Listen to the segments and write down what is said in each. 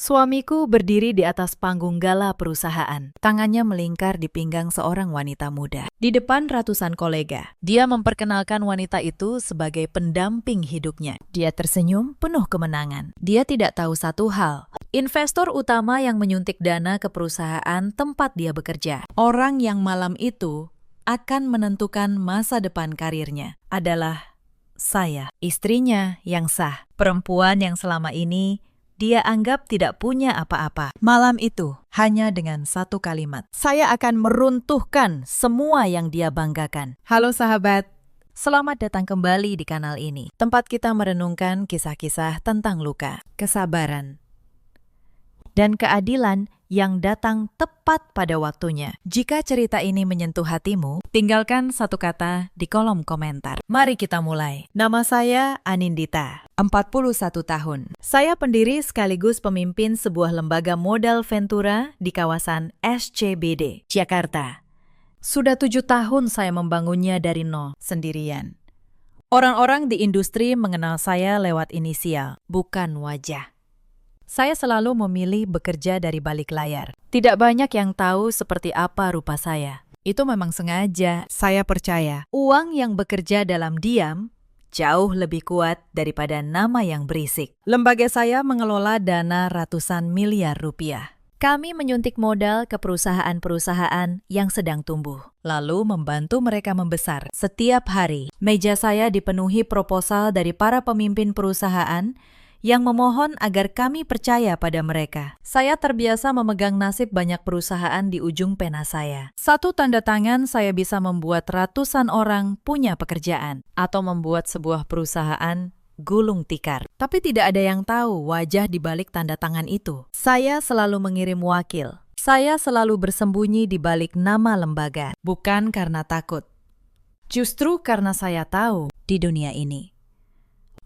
Suamiku berdiri di atas panggung gala perusahaan. Tangannya melingkar di pinggang seorang wanita muda. Di depan ratusan kolega, dia memperkenalkan wanita itu sebagai pendamping hidupnya. Dia tersenyum penuh kemenangan. Dia tidak tahu satu hal. Investor utama yang menyuntik dana ke perusahaan tempat dia bekerja. Orang yang malam itu akan menentukan masa depan karirnya adalah saya, istrinya yang sah, perempuan yang selama ini dia anggap tidak punya apa-apa. Malam itu, hanya dengan satu kalimat, saya akan meruntuhkan semua yang dia banggakan. Halo sahabat, selamat datang kembali di kanal ini. Tempat kita merenungkan kisah-kisah tentang luka, kesabaran, dan keadilan yang datang tepat pada waktunya. Jika cerita ini menyentuh hatimu, tinggalkan satu kata di kolom komentar. Mari kita mulai. Nama saya Anindita, 41 tahun. Saya pendiri sekaligus pemimpin sebuah lembaga modal Ventura di kawasan SCBD, Jakarta. Sudah 7 tahun saya membangunnya dari nol, sendirian. Orang-orang di industri mengenal saya lewat inisial, bukan wajah. Saya selalu memilih bekerja dari balik layar. Tidak banyak yang tahu seperti apa rupa saya. Itu memang sengaja. Saya percaya, uang yang bekerja dalam diam jauh lebih kuat daripada nama yang berisik. Lembaga saya mengelola dana ratusan miliar rupiah. Kami menyuntik modal ke perusahaan-perusahaan yang sedang tumbuh, lalu membantu mereka membesar. Setiap hari, meja saya dipenuhi proposal dari para pemimpin perusahaan yang memohon agar kami percaya pada mereka. Saya terbiasa memegang nasib banyak perusahaan di ujung pena saya. Satu tanda tangan saya bisa membuat ratusan orang punya pekerjaan, atau membuat sebuah perusahaan gulung tikar. Tapi tidak ada yang tahu wajah di balik tanda tangan itu. Saya selalu mengirim wakil. Saya selalu bersembunyi di balik nama lembaga. Bukan karena takut. Justru karena saya tahu di dunia ini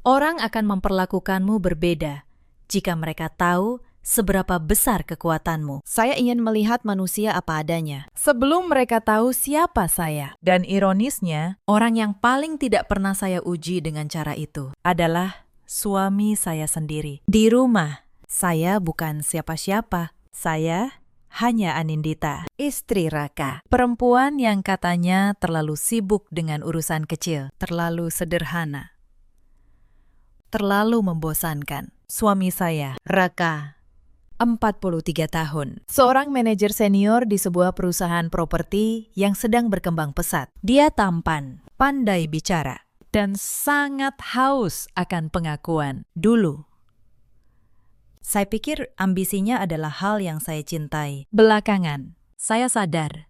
orang akan memperlakukanmu berbeda jika mereka tahu seberapa besar kekuatanmu. Saya ingin melihat manusia apa adanya sebelum mereka tahu siapa saya. Dan ironisnya, orang yang paling tidak pernah saya uji dengan cara itu adalah suami saya sendiri. Di rumah, saya bukan siapa-siapa. Saya hanya Anindita, istri Raka. Perempuan yang katanya terlalu sibuk dengan urusan kecil, terlalu sederhana, terlalu membosankan. Suami saya, Raka, 43 tahun. Seorang manajer senior di sebuah perusahaan properti yang sedang berkembang pesat. Dia tampan, pandai bicara, dan sangat haus akan pengakuan. Dulu, saya pikir ambisinya adalah hal yang saya cintai. Belakangan, saya sadar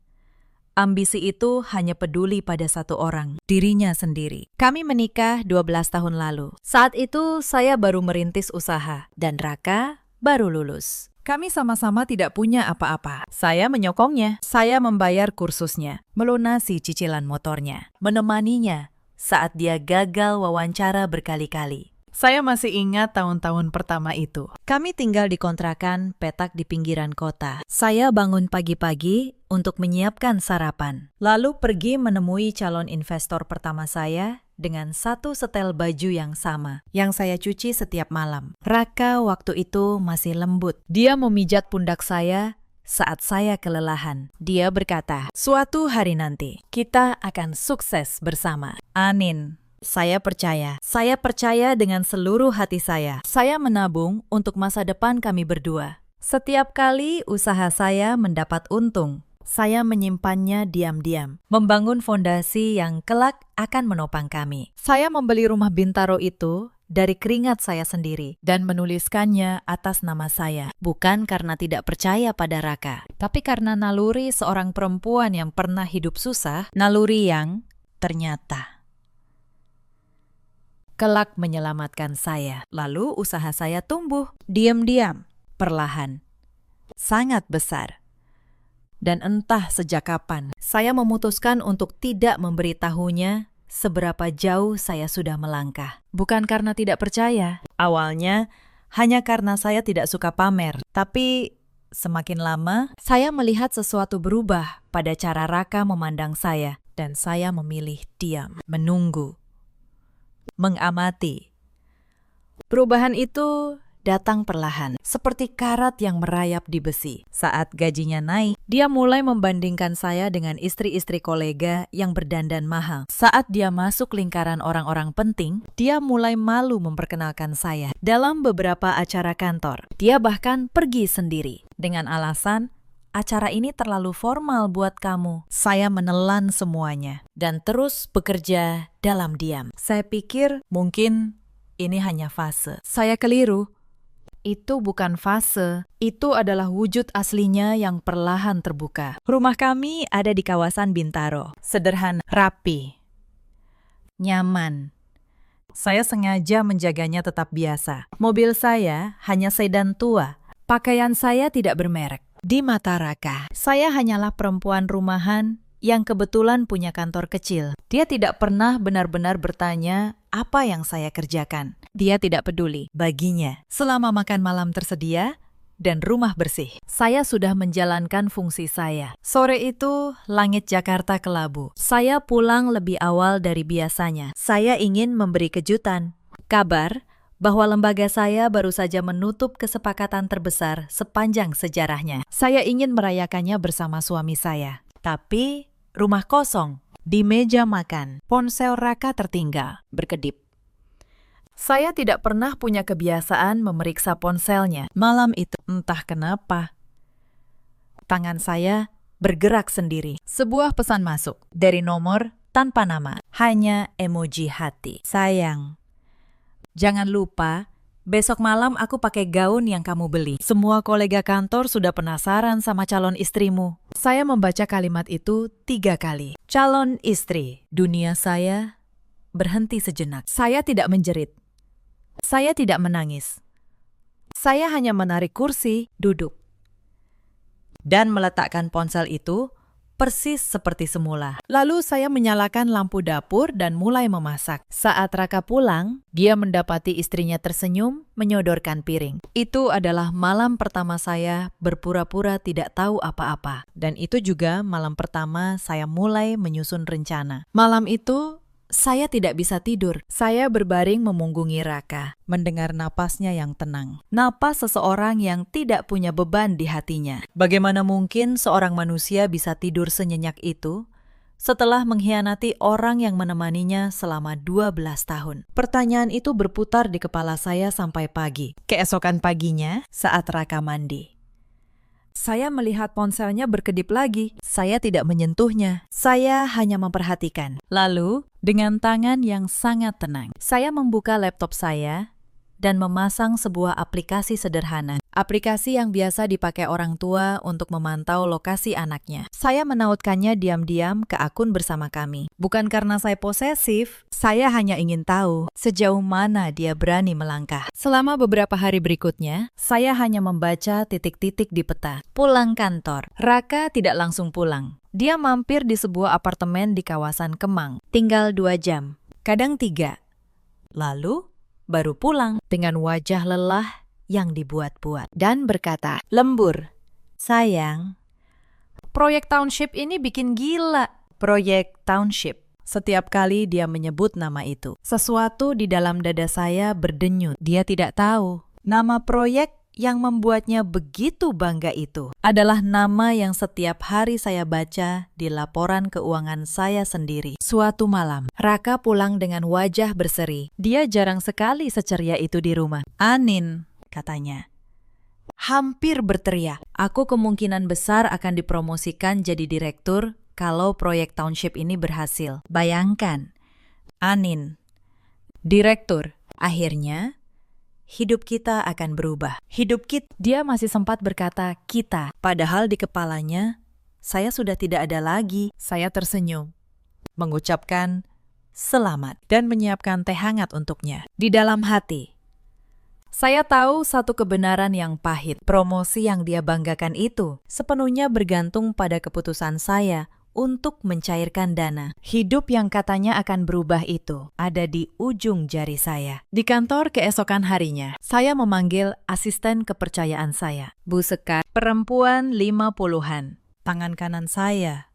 ambisi itu hanya peduli pada satu orang, dirinya sendiri. Kami menikah 12 tahun lalu. Saat itu saya baru merintis usaha dan Raka baru lulus. Kami sama-sama tidak punya apa-apa. Saya menyokongnya, saya membayar kursusnya, melunasi cicilan motornya, menemaninya saat dia gagal wawancara berkali-kali. Saya masih ingat tahun-tahun pertama itu. Kami tinggal di kontrakan petak di pinggiran kota. Saya bangun pagi-pagi untuk menyiapkan sarapan. Lalu pergi menemui calon investor pertama saya dengan satu setel baju yang sama, yang saya cuci setiap malam. Raka waktu itu masih lembut. Dia memijat pundak saya saat saya kelelahan. Dia berkata, suatu hari nanti kita akan sukses bersama. Anin. Saya percaya dengan seluruh hati saya. Saya menabung untuk masa depan kami berdua. Setiap kali usaha saya mendapat untung, saya menyimpannya diam-diam, membangun fondasi yang kelak akan menopang kami. Saya membeli rumah Bintaro itu dari keringat saya sendiri dan menuliskannya atas nama saya. Bukan karena tidak percaya pada Raka, tapi karena naluri seorang perempuan yang pernah hidup susah, naluri yang ternyata kelak menyelamatkan saya. Lalu usaha saya tumbuh, diam-diam, perlahan, sangat besar. Dan entah sejak kapan, saya memutuskan untuk tidak memberitahunya seberapa jauh saya sudah melangkah. Bukan karena tidak percaya. Awalnya, hanya karena saya tidak suka pamer. Tapi semakin lama, saya melihat sesuatu berubah pada cara Raka memandang saya. Dan saya memilih diam, menunggu, mengamati. Perubahan itu datang perlahan, seperti karat yang merayap di besi. Saat gajinya naik, dia mulai membandingkan saya dengan istri-istri kolega yang berdandan mahal. Saat dia masuk lingkaran orang-orang penting, dia mulai malu memperkenalkan saya. Dalam beberapa acara kantor, dia bahkan pergi sendiri dengan alasan, "Acara ini terlalu formal buat kamu." Saya menelan semuanya dan terus bekerja dalam diam. Saya pikir mungkin ini hanya fase. Saya keliru. Itu bukan fase, itu adalah wujud aslinya yang perlahan terbuka. Rumah kami ada di kawasan Bintaro. Sederhana, rapi, nyaman. Saya sengaja menjaganya tetap biasa. Mobil saya hanya sedan tua. Pakaian saya tidak bermerek. Di mata Raka, saya hanyalah perempuan rumahan yang kebetulan punya kantor kecil. Dia tidak pernah benar-benar bertanya apa yang saya kerjakan. Dia tidak peduli. Baginya, selama makan malam tersedia dan rumah bersih, saya sudah menjalankan fungsi saya. Sore itu, langit Jakarta kelabu. Saya pulang lebih awal dari biasanya. Saya ingin memberi kejutan. Kabar bahwa lembaga saya baru saja menutup kesepakatan terbesar sepanjang sejarahnya. Saya ingin merayakannya bersama suami saya. Tapi rumah kosong. Di meja makan, ponsel Raka tertinggal, berkedip. Saya tidak pernah punya kebiasaan memeriksa ponselnya. Malam itu, entah kenapa, tangan saya bergerak sendiri. Sebuah pesan masuk dari nomor tanpa nama, hanya emoji hati. "Sayang, jangan lupa, besok malam aku pakai gaun yang kamu beli." Semua kolega kantor sudah penasaran sama calon istrimu. Saya membaca kalimat itu 3 kali. Calon istri. Dunia saya berhenti sejenak. Saya tidak menjerit. Saya tidak menangis. Saya hanya menarik kursi, duduk, dan meletakkan ponsel itu persis seperti semula. Lalu saya menyalakan lampu dapur dan mulai memasak. Saat Raka pulang, dia mendapati istrinya tersenyum, menyodorkan piring. Itu adalah malam pertama saya berpura-pura tidak tahu apa-apa. Dan itu juga malam pertama saya mulai menyusun rencana. Malam itu, saya tidak bisa tidur. Saya berbaring memunggungi Raka, mendengar napasnya yang tenang. Napas seseorang yang tidak punya beban di hatinya. Bagaimana mungkin seorang manusia bisa tidur senyenyak itu setelah mengkhianati orang yang menemaninya selama 12 tahun? Pertanyaan itu berputar di kepala saya sampai pagi. Keesokan paginya, saat Raka mandi, saya melihat ponselnya berkedip lagi. Saya tidak menyentuhnya. Saya hanya memperhatikan. Lalu, dengan tangan yang sangat tenang, saya membuka laptop saya dan memasang sebuah aplikasi sederhana. Aplikasi yang biasa dipakai orang tua untuk memantau lokasi anaknya. Saya menautkannya diam-diam ke akun bersama kami. Bukan karena saya posesif, saya hanya ingin tahu sejauh mana dia berani melangkah. Selama beberapa hari berikutnya, saya hanya membaca titik-titik di peta. Pulang kantor, Raka tidak langsung pulang. Dia mampir di sebuah apartemen di kawasan Kemang. Tinggal 2 jam, kadang 3. Lalu, baru pulang dengan wajah lelah yang dibuat-buat dan berkata, "Lembur, sayang, proyek township ini bikin gila." Proyek township. Setiap kali dia menyebut nama itu, sesuatu di dalam dada saya berdenyut. Dia tidak tahu nama proyek yang membuatnya begitu bangga itu adalah nama yang setiap hari saya baca di laporan keuangan saya sendiri. Suatu malam, Raka pulang dengan wajah berseri. Dia jarang sekali seceria itu di rumah. "Anin," katanya, hampir berteriak, "aku kemungkinan besar akan dipromosikan jadi direktur kalau proyek township ini berhasil." Bayangkan, Anin, direktur. Akhirnya, hidup kita akan berubah. Hidup kita. Dia masih sempat berkata kita, padahal di kepalanya saya sudah tidak ada lagi. Saya tersenyum, mengucapkan selamat dan menyiapkan teh hangat untuknya. Di dalam hati, saya tahu satu kebenaran yang pahit. Promosi yang dia banggakan itu sepenuhnya bergantung pada keputusan saya untuk mencairkan dana. Hidup yang katanya akan berubah itu ada di ujung jari saya. Di kantor keesokan harinya, saya memanggil asisten kepercayaan saya, Bu Sekar, perempuan 50-an. Tangan kanan saya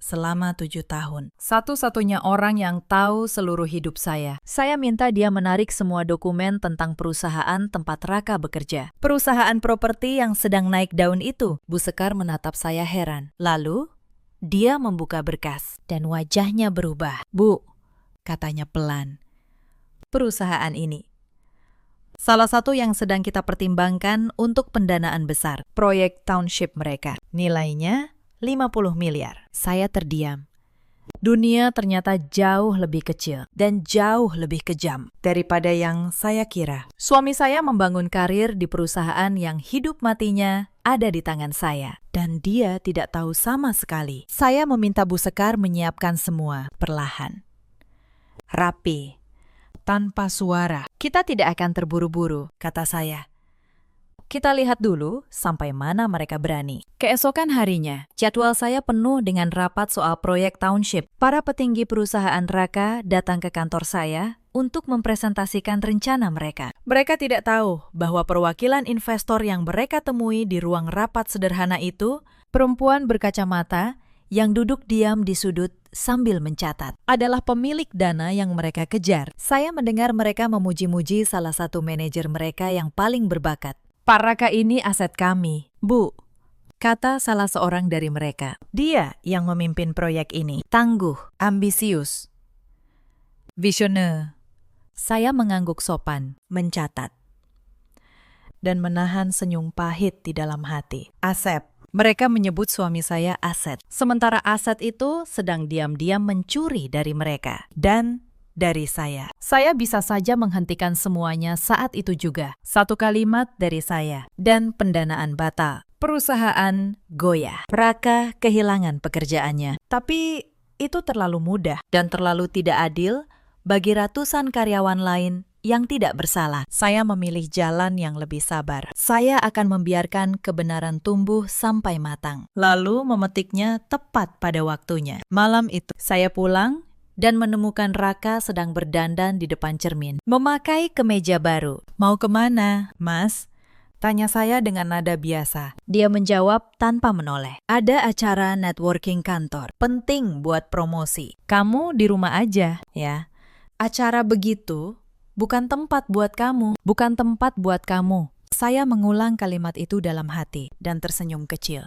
selama 7 tahun. Satu-satunya orang yang tahu seluruh hidup saya. Saya minta dia menarik semua dokumen tentang perusahaan tempat Raka bekerja. Perusahaan properti yang sedang naik daun itu. Bu Sekar menatap saya heran. Lalu, dia membuka berkas dan wajahnya berubah. Bu, katanya pelan. Perusahaan ini. Salah satu yang sedang kita pertimbangkan untuk pendanaan besar. Proyek township mereka. Nilainya 50 miliar. Saya terdiam. Dunia ternyata jauh lebih kecil dan jauh lebih kejam daripada yang saya kira. Suami saya membangun karir di perusahaan yang hidup matinya ada di tangan saya. Dan dia tidak tahu sama sekali. Saya meminta Bu Sekar menyiapkan semua perlahan. Rapi. Tanpa suara. Kita tidak akan terburu-buru, kata saya. Kita lihat dulu sampai mana mereka berani. Keesokan harinya, jadwal saya penuh dengan rapat soal proyek township. Para petinggi perusahaan Raka datang ke kantor saya untuk mempresentasikan rencana mereka. Mereka tidak tahu bahwa perwakilan investor yang mereka temui di ruang rapat sederhana itu, perempuan berkacamata yang duduk diam di sudut sambil mencatat, adalah pemilik dana yang mereka kejar. Saya mendengar mereka memuji-muji salah satu manajer mereka yang paling berbakat. Pak Raka ini aset kami, Bu, kata salah seorang dari mereka. Dia yang memimpin proyek ini. Tangguh, ambisius, visioner. Saya mengangguk sopan, mencatat, dan menahan senyum pahit di dalam hati. Asep. Mereka menyebut suami saya aset. Sementara aset itu sedang diam-diam mencuri dari mereka. Dan dari saya. Saya bisa saja menghentikan semuanya saat itu juga. Satu kalimat dari saya. Dan pendanaan batal. Perusahaan goyah. Raka kehilangan pekerjaannya. Tapi itu terlalu mudah dan terlalu tidak adil bagi ratusan karyawan lain yang tidak bersalah. Saya memilih jalan yang lebih sabar. Saya akan membiarkan kebenaran tumbuh sampai matang. Lalu memetiknya tepat pada waktunya. Malam itu, saya pulang dan menemukan Raka sedang berdandan di depan cermin, memakai kemeja baru. Mau kemana, Mas? Tanya saya dengan nada biasa. Dia menjawab tanpa menoleh. Ada acara networking kantor, penting buat promosi. Kamu di rumah aja, ya. Acara begitu bukan tempat buat kamu, bukan tempat buat kamu. Saya mengulang kalimat itu dalam hati dan tersenyum kecil.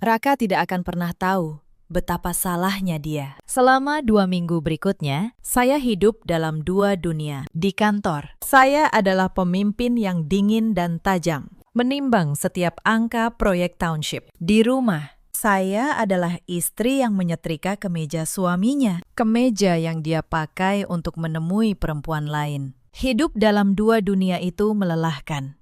Raka tidak akan pernah tahu betapa salahnya dia. Selama 2 minggu berikutnya, saya hidup dalam 2 dunia. Di kantor, saya adalah pemimpin yang dingin dan tajam, menimbang setiap angka proyek township. Di rumah, saya adalah istri yang menyetrika kemeja suaminya. Kemeja yang dia pakai untuk menemui perempuan lain. Hidup dalam 2 dunia itu melelahkan,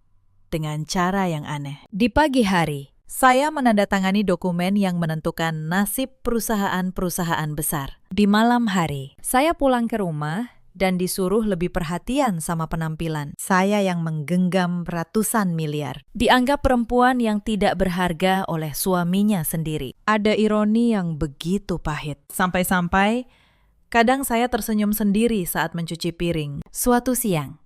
dengan cara yang aneh. Di pagi hari, saya menandatangani dokumen yang menentukan nasib perusahaan-perusahaan besar. Di malam hari, saya pulang ke rumah dan disuruh lebih perhatian sama penampilan. Saya yang menggenggam ratusan miliar. Dianggap perempuan yang tidak berharga oleh suaminya sendiri. Ada ironi yang begitu pahit. Sampai-sampai, kadang saya tersenyum sendiri saat mencuci piring. Suatu siang,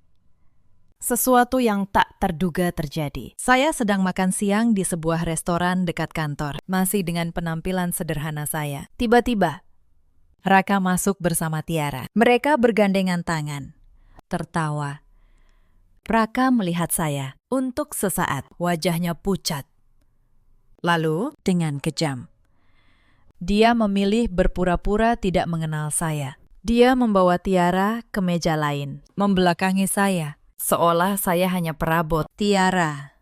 sesuatu yang tak terduga terjadi. Saya sedang makan siang di sebuah restoran dekat kantor, masih dengan penampilan sederhana saya. Tiba-tiba, Raka masuk bersama Tiara. Mereka bergandengan tangan, tertawa. Raka melihat saya. Untuk sesaat, wajahnya pucat. Lalu, dengan kejam, dia memilih berpura-pura tidak mengenal saya. Dia membawa Tiara ke meja lain, membelakangi saya. Seolah saya hanya perabot. Tiara,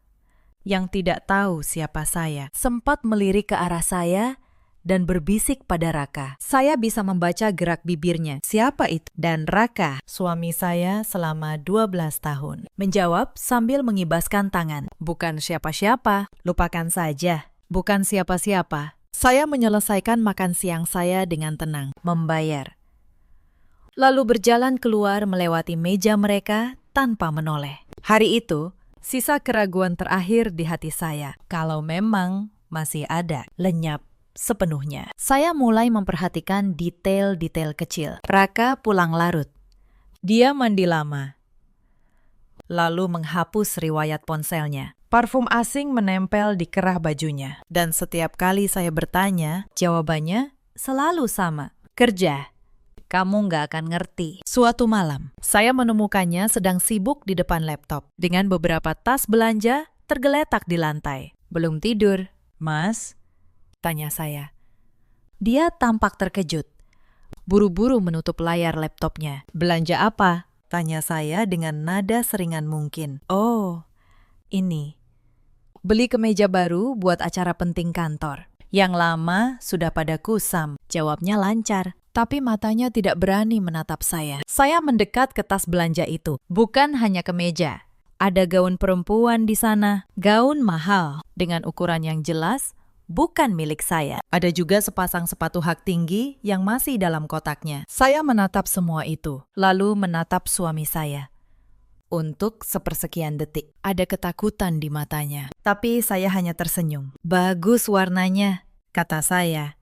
yang tidak tahu siapa saya, sempat melirik ke arah saya dan berbisik pada Raka. Saya bisa membaca gerak bibirnya. Siapa itu? Dan Raka, suami saya selama 12 tahun, menjawab sambil mengibaskan tangan. Bukan siapa-siapa, lupakan saja. Bukan siapa-siapa. Saya menyelesaikan makan siang saya dengan tenang, membayar. Lalu berjalan keluar melewati meja mereka tanpa menoleh. Hari itu, sisa keraguan terakhir di hati saya. Kalau memang masih ada, lenyap sepenuhnya. Saya mulai memperhatikan detail-detail kecil. Raka pulang larut. Dia mandi lama. Lalu menghapus riwayat ponselnya. Parfum asing menempel di kerah bajunya. Dan setiap kali saya bertanya, jawabannya selalu sama. Kerja. Kamu nggak akan ngerti. Suatu malam, saya menemukannya sedang sibuk di depan laptop dengan beberapa tas belanja tergeletak di lantai. Belum tidur, Mas? Tanya saya. Dia tampak terkejut. Buru-buru menutup layar laptopnya. Belanja apa? Tanya saya dengan nada seringan mungkin. Oh, ini. Beli kemeja baru buat acara penting kantor. Yang lama sudah pada kusam. Jawabnya lancar. Tapi matanya tidak berani menatap saya. Saya mendekat ke tas belanja itu. Bukan hanya kemeja. Ada gaun perempuan di sana. Gaun mahal. Dengan ukuran yang jelas, bukan milik saya. Ada juga sepasang sepatu hak tinggi yang masih dalam kotaknya. Saya menatap semua itu. Lalu menatap suami saya. Untuk sepersekian detik. Ada ketakutan di matanya. Tapi saya hanya tersenyum. Bagus warnanya, kata saya.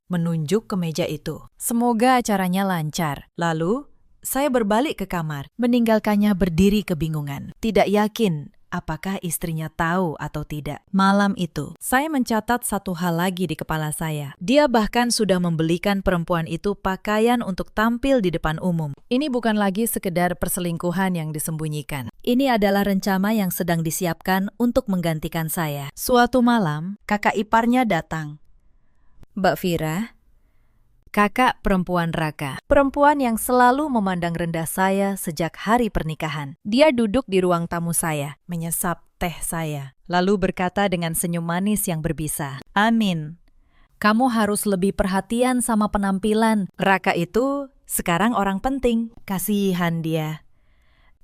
Menunjuk ke meja itu. Semoga acaranya lancar. Lalu, saya berbalik ke kamar, meninggalkannya berdiri kebingungan. Tidak yakin apakah istrinya tahu atau tidak. Malam itu, saya mencatat satu hal lagi di kepala saya. Dia bahkan sudah membelikan perempuan itu pakaian untuk tampil di depan umum. Ini bukan lagi sekedar perselingkuhan yang disembunyikan. Ini adalah rencana yang sedang disiapkan untuk menggantikan saya. Suatu malam, kakak iparnya datang. Mbak Fira, kakak perempuan Raka. Perempuan yang selalu memandang rendah saya sejak hari pernikahan. Dia duduk di ruang tamu saya, menyesap teh saya. Lalu berkata dengan senyum manis yang berbisa, Amin, kamu harus lebih perhatian sama penampilan. Raka itu sekarang orang penting. Kasihan dia.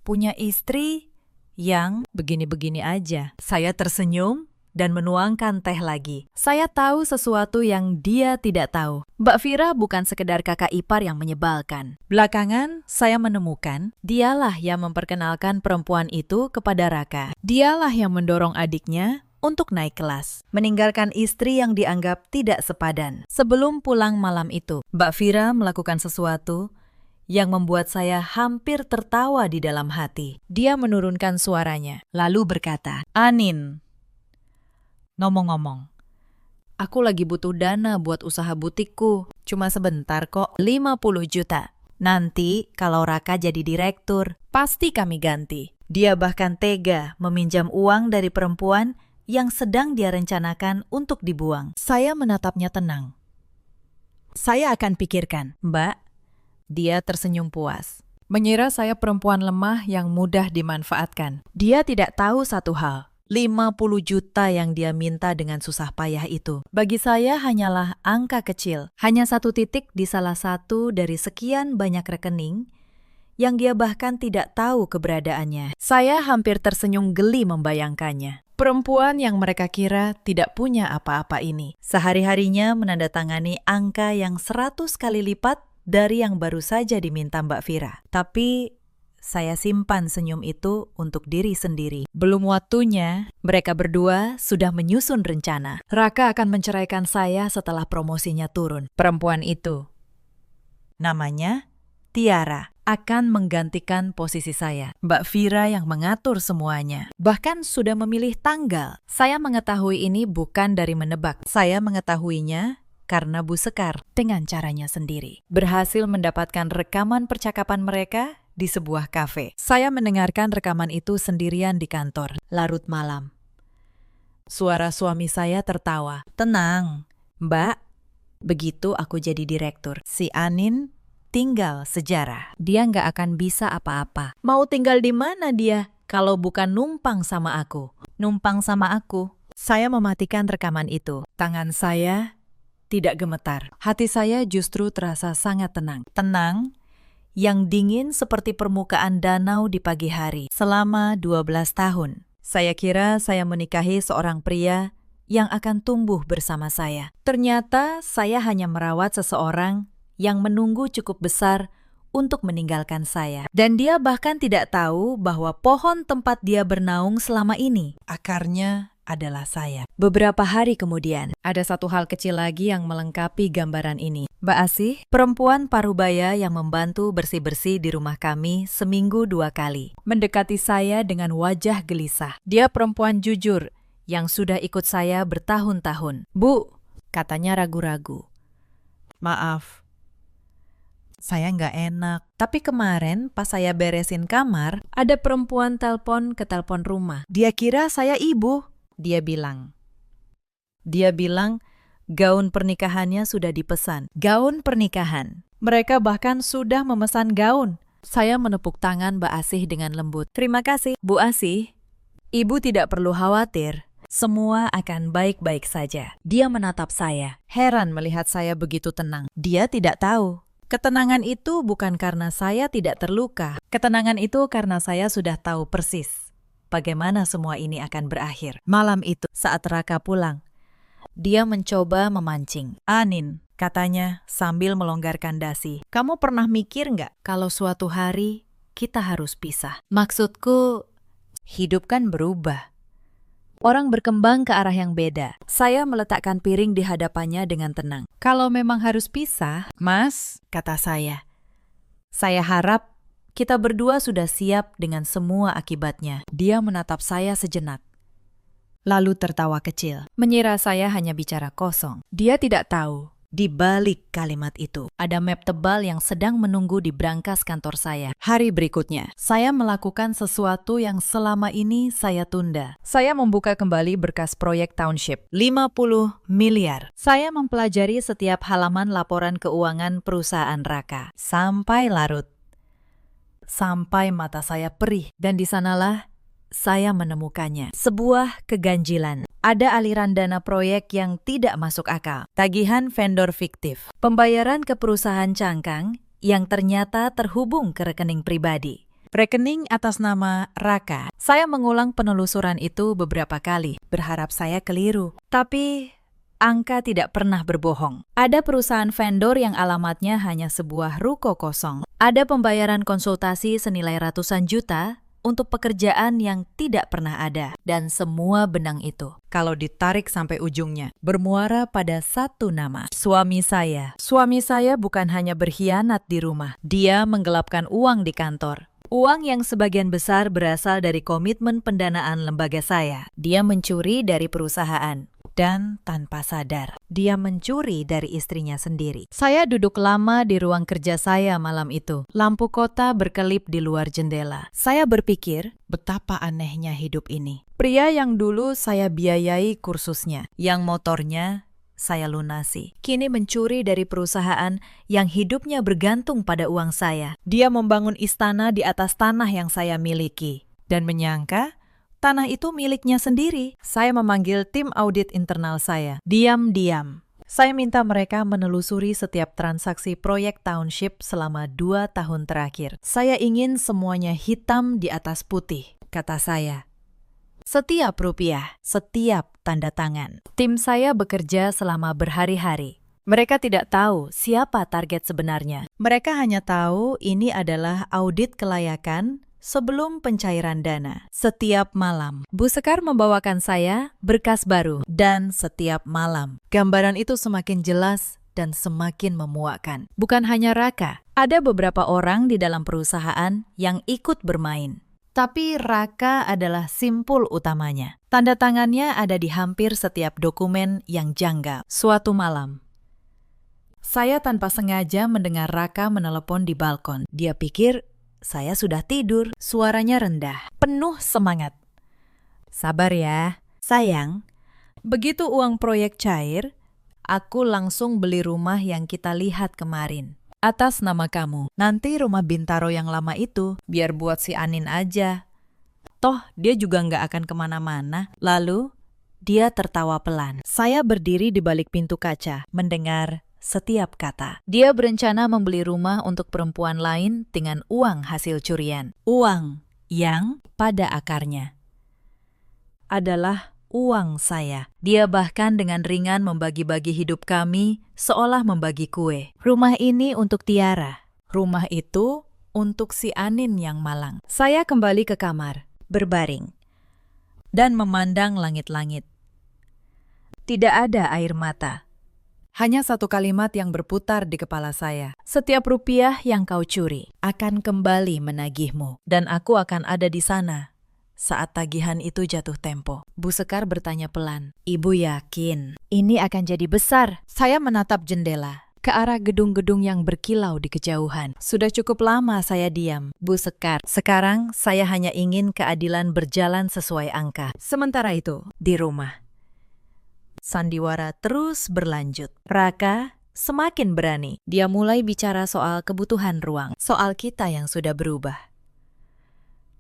Punya istri yang begini-begini aja. Saya tersenyum dan menuangkan teh lagi. Saya tahu sesuatu yang dia tidak tahu. Mbak Fira bukan sekedar kakak ipar yang menyebalkan. Belakangan, saya menemukan dialah yang memperkenalkan perempuan itu kepada Raka. Dialah yang mendorong adiknya untuk naik kelas, meninggalkan istri yang dianggap tidak sepadan. Sebelum pulang malam itu, Mbak Fira melakukan sesuatu yang membuat saya hampir tertawa di dalam hati. Dia menurunkan suaranya, lalu berkata, Anin, ngomong-ngomong, aku lagi butuh dana buat usaha butikku. Cuma sebentar kok, 50 juta. Nanti kalau Raka jadi direktur, pasti kami ganti. Dia bahkan tega meminjam uang dari perempuan yang sedang dia rencanakan untuk dibuang. Saya menatapnya tenang. Saya akan pikirkan, Mbak. Dia tersenyum puas. Mengira saya perempuan lemah yang mudah dimanfaatkan. Dia tidak tahu satu hal. 50 juta yang dia minta dengan susah payah itu. Bagi saya hanyalah angka kecil. Hanya satu titik di salah satu dari sekian banyak rekening yang dia bahkan tidak tahu keberadaannya. Saya hampir tersenyum geli membayangkannya. Perempuan yang mereka kira tidak punya apa-apa ini. Sehari-harinya menandatangani angka yang 100 kali lipat dari yang baru saja diminta Mbak Fira. Tapi saya simpan senyum itu untuk diri sendiri. Belum waktunya, mereka berdua sudah menyusun rencana. Raka akan menceraikan saya setelah promosinya turun. Perempuan itu, namanya Tiara, akan menggantikan posisi saya. Mbak Fira yang mengatur semuanya. Bahkan sudah memilih tanggal. Saya mengetahui ini bukan dari menebak. Saya mengetahuinya karena Bu Sekar dengan caranya sendiri. Berhasil mendapatkan rekaman percakapan mereka di sebuah kafe. Saya mendengarkan rekaman itu sendirian di kantor, larut malam. Suara suami saya tertawa. Tenang, Mbak. Begitu aku jadi direktur, si Anin tinggal sejarah. Dia nggak akan bisa apa-apa. Mau tinggal di mana dia kalau bukan numpang sama aku? Numpang sama aku. Saya mematikan rekaman itu. Tangan saya tidak gemetar. Hati saya justru terasa sangat tenang. Tenang, yang dingin seperti permukaan danau di pagi hari. Selama 12 tahun, saya kira saya menikahi seorang pria yang akan tumbuh bersama saya. Ternyata saya hanya merawat seseorang yang menunggu cukup besar untuk meninggalkan saya. Dan dia bahkan tidak tahu bahwa pohon tempat dia bernaung selama ini, akarnya adalah saya. Beberapa hari kemudian, ada satu hal kecil lagi yang melengkapi gambaran ini. Mbak Asih, perempuan parubaya yang membantu bersih-bersih di rumah kami seminggu 2 kali, mendekati saya dengan wajah gelisah. Dia perempuan jujur yang sudah ikut saya bertahun-tahun. Bu, katanya ragu-ragu. Maaf, saya nggak enak. Tapi kemarin pas saya beresin kamar, ada perempuan telepon ke telepon rumah. Dia kira saya ibu, dia bilang. Dia bilang gaun pernikahannya sudah dipesan. Gaun pernikahan. Mereka bahkan sudah memesan gaun. Saya menepuk tangan Mbak Asih dengan lembut. Terima kasih, Bu Asih. Ibu tidak perlu khawatir. Semua akan baik-baik saja. Dia menatap saya, heran melihat saya begitu tenang. Dia tidak tahu. Ketenangan itu bukan karena saya tidak terluka. Ketenangan itu karena saya sudah tahu persis bagaimana semua ini akan berakhir. Malam itu, saat Raka pulang, dia mencoba memancing. Anin, katanya sambil melonggarkan dasi. Kamu pernah mikir nggak kalau suatu hari kita harus pisah? Maksudku, hidup kan berubah. Orang berkembang ke arah yang beda. Saya meletakkan piring di hadapannya dengan tenang. Kalau memang harus pisah, Mas, kata saya harap kita berdua sudah siap dengan semua akibatnya. Dia menatap saya sejenak, lalu tertawa kecil, mengira saya hanya bicara kosong. Dia tidak tahu, di balik kalimat itu, ada map tebal yang sedang menunggu di brankas kantor saya. Hari berikutnya, saya melakukan sesuatu yang selama ini saya tunda. Saya membuka kembali berkas proyek township, 50 miliar. Saya mempelajari setiap halaman laporan keuangan perusahaan Raka, sampai larut. Sampai mata saya perih, dan di sanalah saya menemukannya. Sebuah keganjilan. Ada aliran dana proyek yang tidak masuk akal. Tagihan vendor fiktif. Pembayaran ke perusahaan cangkang yang ternyata terhubung ke rekening pribadi. Rekening atas nama Raka. Saya mengulang penelusuran itu beberapa kali, berharap saya keliru. Tapi angka tidak pernah berbohong. Ada perusahaan vendor yang alamatnya hanya sebuah ruko kosong. Ada pembayaran konsultasi senilai ratusan juta untuk pekerjaan yang tidak pernah ada. Dan semua benang itu, kalau ditarik sampai ujungnya, bermuara pada satu nama. Suami saya. Suami saya bukan hanya berkhianat di rumah. Dia menggelapkan uang di kantor. Uang yang sebagian besar berasal dari komitmen pendanaan lembaga saya. Dia mencuri dari perusahaan. Dan tanpa sadar, dia mencuri dari istrinya sendiri. Saya duduk lama di ruang kerja saya malam itu. Lampu kota berkelip di luar jendela. Saya berpikir, betapa anehnya hidup ini. Pria yang dulu saya biayai kursusnya, yang motornya saya lunasi, kini mencuri dari perusahaan yang hidupnya bergantung pada uang saya. Dia membangun istana di atas tanah yang saya miliki. Dan menyangka tanah itu miliknya sendiri. Saya memanggil tim audit internal saya. Diam-diam, saya minta mereka menelusuri setiap transaksi proyek township selama 2 tahun terakhir. Saya ingin semuanya hitam di atas putih, kata saya. Setiap rupiah, setiap tanda tangan. Tim saya bekerja selama berhari-hari. Mereka tidak tahu siapa target sebenarnya. Mereka hanya tahu ini adalah audit kelayakan sebelum pencairan dana. Setiap malam, Bu Sekar membawakan saya berkas baru. Dan setiap malam, gambaran itu semakin jelas dan semakin memuakkan. Bukan hanya Raka, ada beberapa orang di dalam perusahaan yang ikut bermain. Tapi Raka adalah simpul utamanya. Tanda tangannya ada di hampir setiap dokumen yang janggal. Suatu malam, saya tanpa sengaja mendengar Raka menelepon di balkon. Dia pikir saya sudah tidur. Suaranya rendah, penuh semangat. Sabar ya, sayang. Begitu uang proyek cair, aku langsung beli rumah yang kita lihat kemarin. Atas nama kamu. Nanti rumah Bintaro yang lama itu, biar buat si Anin aja. Toh, dia juga nggak akan kemana-mana. Lalu, dia tertawa pelan. Saya berdiri di balik pintu kaca, mendengar setiap kata. Dia berencana membeli rumah untuk perempuan lain dengan uang hasil curian. Uang yang pada akarnya adalah uang saya. Dia bahkan dengan ringan membagi-bagi hidup kami seolah membagi kue. Rumah ini untuk Tiara. Rumah itu untuk si Anin yang malang. Saya kembali ke kamar, berbaring. dan memandang langit-langit. Tidak ada air mata. Hanya satu kalimat yang berputar di kepala saya. Setiap rupiah yang kau curi akan kembali menagihmu. Dan aku akan ada di sana saat tagihan itu jatuh tempo. Bu Sekar bertanya pelan. Ibu yakin ini akan jadi besar? Saya menatap jendela ke arah gedung-gedung yang berkilau di kejauhan. Sudah cukup lama saya diam, Bu Sekar. Sekarang saya hanya ingin keadilan berjalan sesuai angka. Sementara itu, di rumah, sandiwara terus berlanjut. Raka semakin berani. Dia mulai bicara soal kebutuhan ruang, soal kita yang sudah berubah.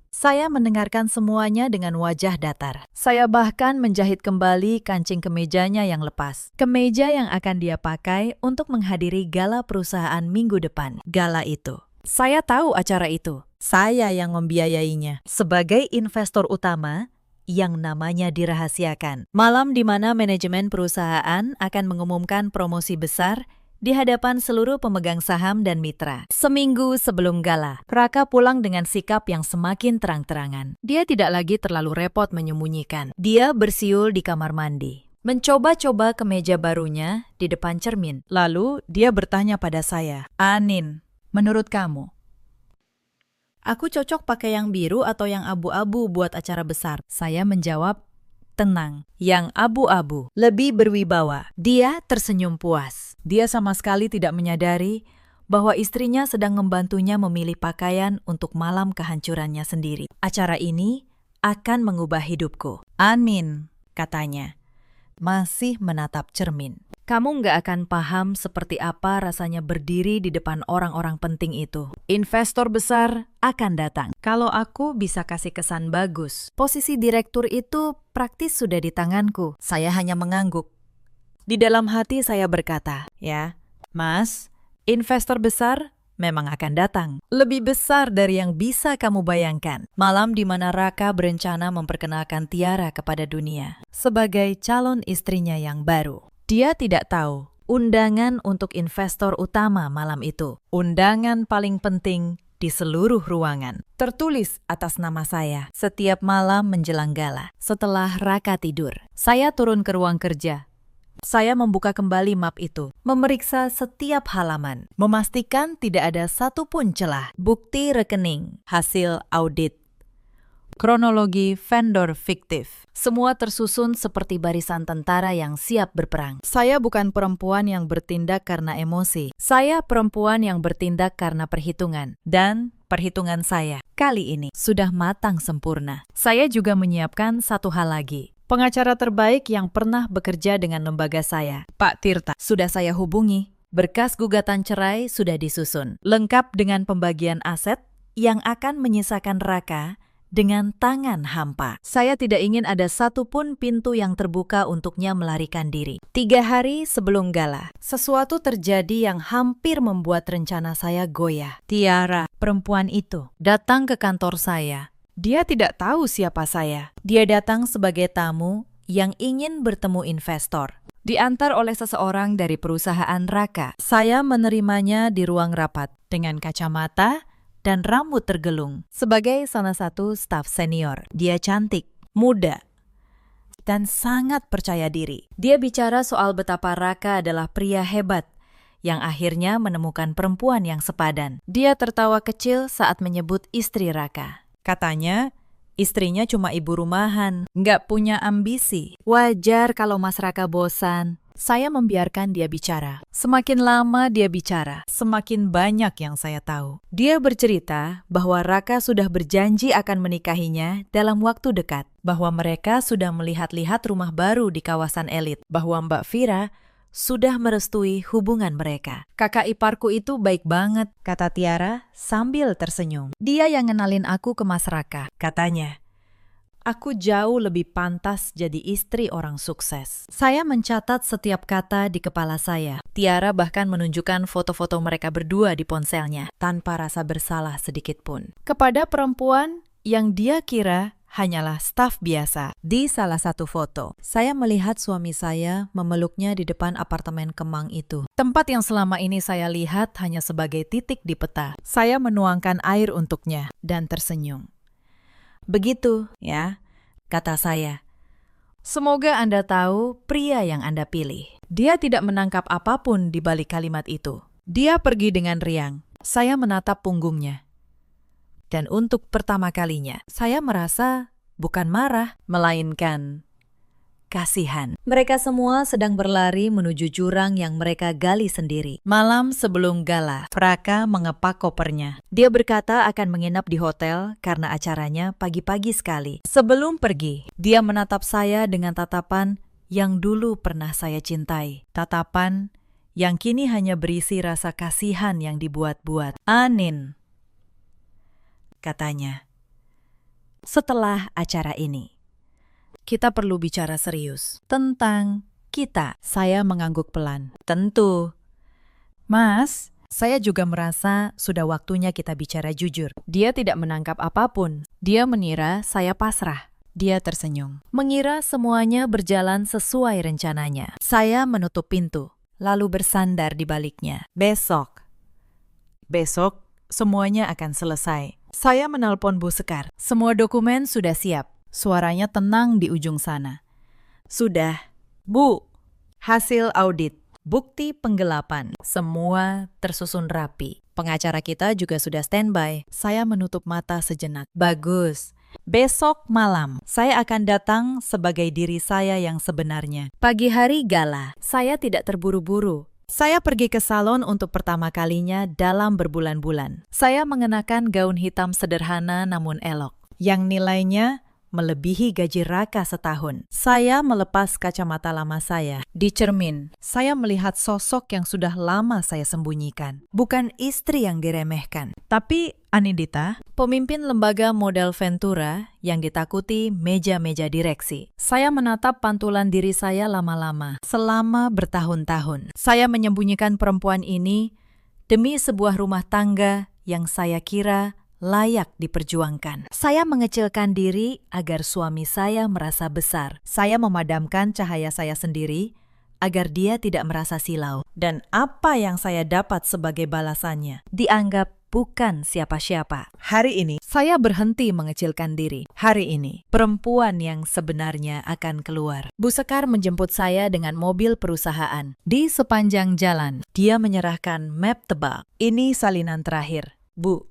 Saya mendengarkan semuanya dengan wajah datar. Saya bahkan menjahit kembali kancing kemejanya yang lepas. Kemeja yang akan dia pakai untuk menghadiri gala perusahaan minggu depan. Gala itu, saya tahu acara itu. Saya yang membiayainya. Sebagai investor utama yang namanya dirahasiakan. Malam di mana manajemen perusahaan akan mengumumkan promosi besar di hadapan seluruh pemegang saham dan mitra. Seminggu sebelum gala, Raka pulang dengan sikap yang semakin terang-terangan. Dia tidak lagi terlalu repot menyembunyikan. Dia bersiul di kamar mandi, mencoba-coba kemeja barunya di depan cermin. Lalu dia bertanya pada saya, Anin, menurut kamu, aku cocok pakai yang biru atau yang abu-abu buat acara besar? Saya menjawab, tenang, yang abu-abu, lebih berwibawa. Dia tersenyum puas. Dia sama sekali tidak menyadari bahwa istrinya sedang membantunya memilih pakaian untuk malam kehancurannya sendiri. Acara ini akan mengubah hidupku. Amin, katanya, masih menatap cermin. Kamu nggak akan paham seperti apa rasanya berdiri di depan orang-orang penting itu. Investor besar akan datang. Kalau aku bisa kasih kesan bagus, posisi direktur itu praktis sudah di tanganku. Saya hanya mengangguk. Di dalam hati saya berkata, ya, Mas, investor besar memang akan datang. Lebih besar dari yang bisa kamu bayangkan. Malam di mana Raka berencana memperkenalkan Tiara kepada dunia sebagai calon istrinya yang baru. Dia tidak tahu undangan untuk investor utama malam itu. Undangan paling penting di seluruh ruangan. Tertulis atas nama saya setiap malam menjelang gala. Setelah Raka tidur, saya turun ke ruang kerja. Saya membuka kembali map itu, memeriksa setiap halaman, memastikan tidak ada satupun celah. Bukti rekening, hasil audit, kronologi vendor fiktif. Semua tersusun seperti barisan tentara yang siap berperang. Saya bukan perempuan yang bertindak karena emosi. Saya perempuan yang bertindak karena perhitungan. Dan perhitungan saya kali ini sudah matang sempurna. Saya juga menyiapkan satu hal lagi. Pengacara terbaik yang pernah bekerja dengan lembaga saya, Pak Tirta, sudah saya hubungi. Berkas gugatan cerai sudah disusun, lengkap dengan pembagian aset yang akan menyisakan Raka dengan tangan hampa. Saya tidak ingin ada satupun pintu yang terbuka untuknya melarikan diri. 3 hari sebelum gala, sesuatu terjadi yang hampir membuat rencana saya goyah. Tiara, perempuan itu, datang ke kantor saya. Dia tidak tahu siapa saya. Dia datang sebagai tamu yang ingin bertemu investor. Diantar oleh seseorang dari perusahaan Raka. Saya menerimanya di ruang rapat dengan kacamata dan rambut tergelung sebagai salah satu staf senior. Dia cantik, muda, dan sangat percaya diri. Dia bicara soal betapa Raka adalah pria hebat yang akhirnya menemukan perempuan yang sepadan. Dia tertawa kecil saat menyebut istri Raka. Katanya, istrinya cuma ibu rumahan, nggak punya ambisi. Wajar kalau Mas Raka bosan. Saya membiarkan dia bicara. Semakin lama dia bicara, semakin banyak yang saya tahu. Dia bercerita bahwa Raka sudah berjanji akan menikahinya dalam waktu dekat, bahwa mereka sudah melihat-lihat rumah baru di kawasan elit, bahwa Mbak Vira sudah merestui hubungan mereka. Kakak iparku itu baik banget, kata Tiara sambil tersenyum. Dia yang ngenalin aku ke Mas Raka, katanya. Aku jauh lebih pantas jadi istri orang sukses. Saya mencatat setiap kata di kepala saya. Tiara bahkan menunjukkan foto-foto mereka berdua di ponselnya, tanpa rasa bersalah sedikit pun. Kepada perempuan yang dia kira hanyalah staf biasa. Di salah satu foto, saya melihat suami saya memeluknya di depan apartemen Kemang itu. Tempat yang selama ini saya lihat hanya sebagai titik di peta. Saya menuangkan air untuknya dan tersenyum. Begitu, ya. kata saya. Semoga Anda tahu pria yang Anda pilih. Dia tidak menangkap apapun di balik kalimat itu. Dia pergi dengan riang. Saya menatap punggungnya. Dan untuk pertama kalinya, saya merasa bukan marah, melainkan kasihan. Mereka semua sedang berlari menuju jurang yang mereka gali sendiri. Malam sebelum gala, Raka mengepak kopernya. Dia berkata akan menginap di hotel karena acaranya pagi-pagi sekali. Sebelum pergi, dia menatap saya dengan tatapan yang dulu pernah saya cintai. Tatapan yang kini hanya berisi rasa kasihan yang dibuat-buat. Anin, katanya, setelah acara ini, kita perlu bicara serius tentang kita. Saya mengangguk pelan. Tentu. Mas, saya juga merasa sudah waktunya kita bicara jujur. Dia tidak menangkap apapun. Dia mengira saya pasrah. Dia tersenyum. Mengira semuanya berjalan sesuai rencananya. Saya menutup pintu, lalu bersandar di baliknya. Besok semuanya akan selesai. Saya menelpon Bu Sekar. Semua dokumen sudah siap. Suaranya tenang di ujung sana. Sudah, Bu. Hasil audit, bukti penggelapan, semua tersusun rapi. Pengacara kita juga sudah standby. Saya menutup mata sejenak. Bagus. Besok malam, saya akan datang sebagai diri saya yang sebenarnya. Pagi hari gala, saya tidak terburu-buru. Saya pergi ke salon untuk pertama kalinya dalam berbulan-bulan. Saya mengenakan gaun hitam sederhana namun elok, yang nilainya melebihi gaji Raka setahun. Saya melepas kacamata lama saya. Di cermin, saya melihat sosok yang sudah lama saya sembunyikan. Bukan istri yang diremehkan, tapi Anindita, pemimpin lembaga model Ventura yang ditakuti meja-meja direksi. Saya menatap pantulan diri saya lama-lama, selama bertahun-tahun. Saya menyembunyikan perempuan ini demi sebuah rumah tangga yang saya kira layak diperjuangkan. Saya mengecilkan diri agar suami saya merasa besar. Saya memadamkan cahaya saya sendiri agar dia tidak merasa silau. Dan apa yang saya dapat sebagai balasannya? Dianggap bukan siapa-siapa. Hari ini, saya berhenti mengecilkan diri. Hari ini, perempuan yang sebenarnya akan keluar. Bu Sekar menjemput saya dengan mobil perusahaan. Di sepanjang jalan, dia menyerahkan map tebal. Ini salinan terakhir, Bu.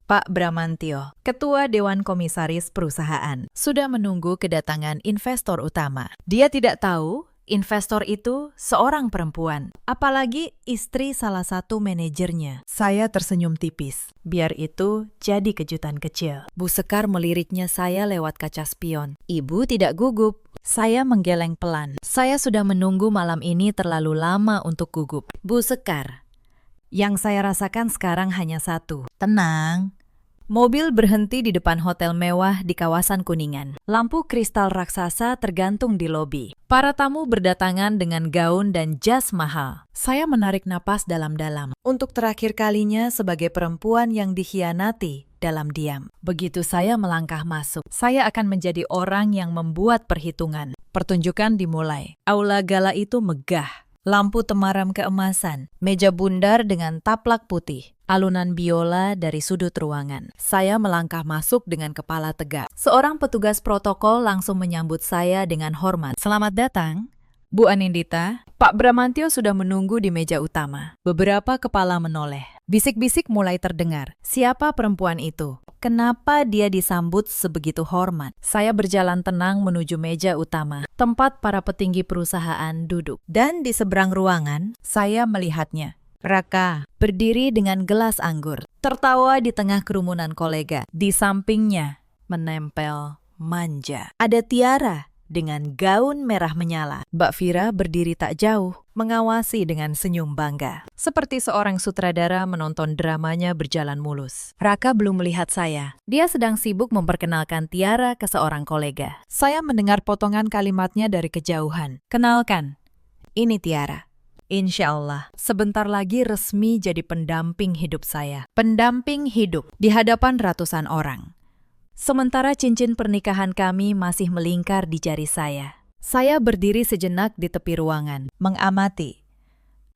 Pak Bramantio, Ketua Dewan Komisaris Perusahaan, sudah menunggu kedatangan investor utama. Dia tidak tahu investor itu seorang perempuan, apalagi istri salah satu manajernya. Saya tersenyum tipis. Biar itu jadi kejutan kecil. Bu Sekar meliriknya saya lewat kaca spion. Ibu tidak gugup. Saya menggeleng pelan. Saya sudah menunggu malam ini terlalu lama untuk gugup. Bu Sekar, yang saya rasakan sekarang hanya satu. Tenang. Mobil berhenti di depan hotel mewah di kawasan Kuningan. Lampu kristal raksasa tergantung di lobi. Para tamu berdatangan dengan gaun dan jas mahal. Saya menarik napas dalam-dalam. Untuk terakhir kalinya sebagai perempuan yang dikhianati dalam diam. Begitu saya melangkah masuk, saya akan menjadi orang yang membuat perhitungan. Pertunjukan dimulai. Aula gala itu megah. Lampu temaram keemasan, meja bundar dengan taplak putih, alunan biola dari sudut ruangan. Saya melangkah masuk dengan kepala tegak. Seorang petugas protokol langsung menyambut saya dengan hormat. Selamat datang, Bu Anindita. Pak Bramantio sudah menunggu di meja utama. Beberapa kepala menoleh. Bisik-bisik mulai terdengar. Siapa perempuan itu? Kenapa dia disambut sebegitu hormat? Saya berjalan tenang menuju meja utama, tempat para petinggi perusahaan duduk. Dan di seberang ruangan, saya melihatnya. Raka, berdiri dengan gelas anggur, tertawa di tengah kerumunan kolega. Di sampingnya, menempel Manja. Ada Tiara dengan gaun merah menyala. Mbak Vira berdiri tak jauh, mengawasi dengan senyum bangga. Seperti seorang sutradara menonton dramanya berjalan mulus. Raka belum melihat saya. Dia sedang sibuk memperkenalkan Tiara ke seorang kolega. Saya mendengar potongan kalimatnya dari kejauhan. Kenalkan, ini Tiara. Insya Allah, sebentar lagi resmi jadi pendamping hidup saya. Pendamping hidup di hadapan ratusan orang. Sementara cincin pernikahan kami masih melingkar di jari saya. Saya berdiri sejenak di tepi ruangan, mengamati.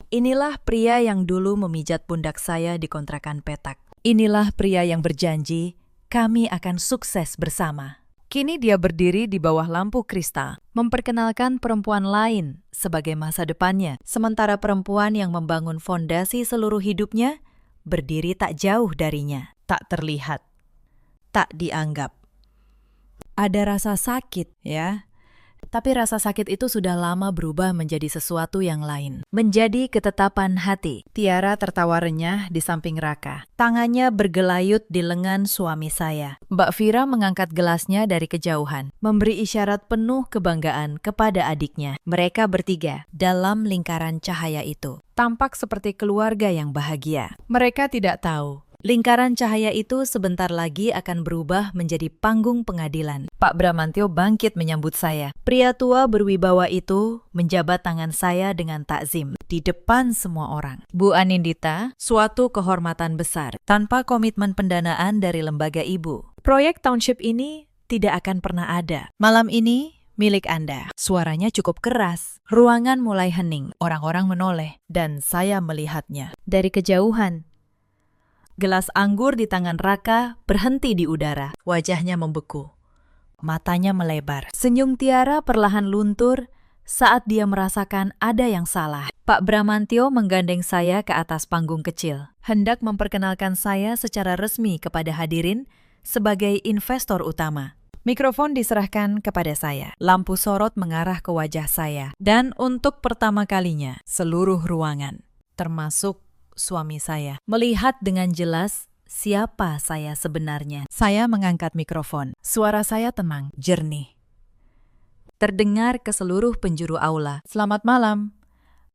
Inilah pria yang dulu memijat pundak saya di kontrakan petak. Inilah pria yang berjanji, kami akan sukses bersama. Kini dia berdiri di bawah lampu kristal, memperkenalkan perempuan lain sebagai masa depannya. Sementara perempuan yang membangun fondasi seluruh hidupnya berdiri tak jauh darinya, tak terlihat, tak dianggap. Ada rasa sakit, ya. Tapi rasa sakit itu sudah lama berubah menjadi sesuatu yang lain. Menjadi ketetapan hati. Tiara tertawa renyah di samping Raka. Tangannya bergelayut di lengan suami saya. Mbak Vira mengangkat gelasnya dari kejauhan, memberi isyarat penuh kebanggaan kepada adiknya. Mereka bertiga dalam lingkaran cahaya itu tampak seperti keluarga yang bahagia. Mereka tidak tahu lingkaran cahaya itu sebentar lagi akan berubah menjadi panggung pengadilan. Pak Bramantyo bangkit menyambut saya. Pria tua berwibawa itu menjabat tangan saya dengan takzim di depan semua orang. Bu Anindita, suatu kehormatan besar. Tanpa komitmen pendanaan dari lembaga ibu, proyek township ini tidak akan pernah ada. Malam ini milik Anda. Suaranya cukup keras. Ruangan mulai hening. Orang-orang menoleh dan saya melihatnya dari kejauhan. Gelas anggur di tangan Raka berhenti di udara. Wajahnya membeku. Matanya melebar. Senyum Tiara perlahan luntur saat dia merasakan ada yang salah. Pak Bramantyo menggandeng saya ke atas panggung kecil, hendak memperkenalkan saya secara resmi kepada hadirin sebagai investor utama. Mikrofon diserahkan kepada saya. Lampu sorot mengarah ke wajah saya. Dan untuk pertama kalinya, seluruh ruangan, termasuk suami saya, melihat dengan jelas siapa saya sebenarnya. Saya mengangkat mikrofon. Suara saya tenang, jernih. Terdengar ke seluruh penjuru aula. Selamat malam.